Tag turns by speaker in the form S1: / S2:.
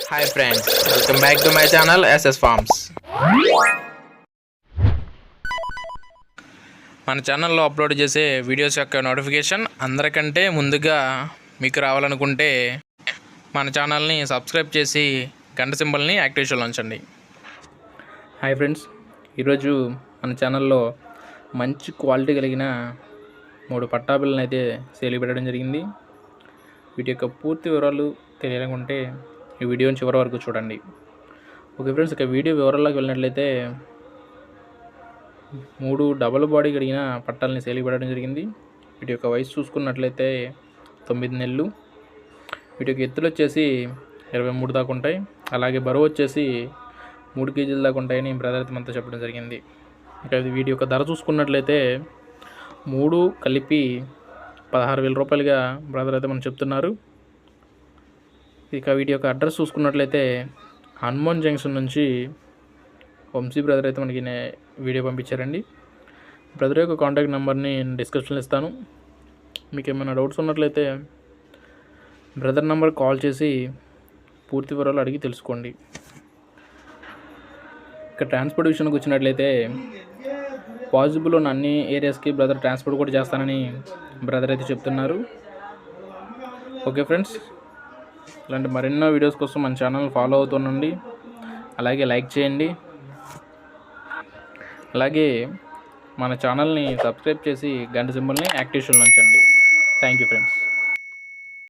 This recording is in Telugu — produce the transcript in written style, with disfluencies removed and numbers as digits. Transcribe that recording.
S1: Hi friends, welcome back to my channel SS Farms. మన ఛానల్లో అప్లోడ్ చేసే వీడియోస్ యొక్క నోటిఫికేషన్ అందరికంటే ముందుగా మీకు రావాలనుకుంటే మన ఛానల్ని సబ్స్క్రైబ్ చేసి గంట సింబల్ని యాక్టివేషన్లో ఉంచండి. హాయ్ ఫ్రెండ్స్, ఈరోజు మన ఛానల్లో మంచి క్వాలిటీ కలిగిన 3 పట్టాబిళ్ళని అయితే సేల్ పెట్టడం జరిగింది. వీటి యొక్క పూర్తి వివరాలు తెలియాలనుకుంటే ఈ వీడియోని చివరి వరకు చూడండి. ఓకే ఫ్రెండ్స్, ఇక వీడియో వివరాల్లోకి వెళ్ళినట్లయితే 3 డబుల్ బాడీ కలిగిన పట్టాలని సేల్ పెట్టడం జరిగింది. వీటి యొక్క వయసు చూసుకున్నట్లయితే 9 నెలలు. వీటి యొక్క ఎత్తులు వచ్చేసి 23 దాకా ఉంటాయి. అలాగే బరువు వచ్చేసి 3 కేజీల దాకా ఉంటాయని బ్రదర్ అయితే మనతో చెప్పడం జరిగింది. ఇక వీటి యొక్క ధర చూసుకున్నట్లయితే 3 కలిపి 16,000 రూపాయలుగా బ్రదర్ అయితే మనం చెప్తున్నారు. ఇక వీటి యొక్క అడ్రస్ చూసుకున్నట్లయితే హనుమాన్ జంక్షన్ నుంచి వంశీ బ్రదర్ అయితే మనకి వీడియో పంపించారండి. బ్రదర్ యొక్క కాంటాక్ట్ నెంబర్ని డిస్క్రిప్షన్లో ఇస్తాను. మీకు ఏమైనా డౌట్స్ ఉన్నట్లయితే బ్రదర్ నెంబర్ కాల్ చేసి పూర్తి వివరాలు అడిగి తెలుసుకోండి. ఇక ట్రాన్స్పోర్ట్ విషయానికి వచ్చినట్లయితే పాసిబుల్ ఉన్న అన్ని ఏరియాస్కి బ్రదర్ ట్రాన్స్పోర్ట్ కూడా చేస్తానని బ్రదర్ అయితే చెప్తున్నారు. ఓకే ఫ్రెండ్స్, ఇలాంటి మరెన్నో వీడియోస్ కోసం మన ఛానల్ ఫాలో అవుతుండండి. అలాగే లైక్ చేయండి. అలాగే మన ఛానల్ని సబ్స్క్రైబ్ చేసి గంట సింబల్ని యాక్టివేషన్లో ఉంచండి. Thank you friends.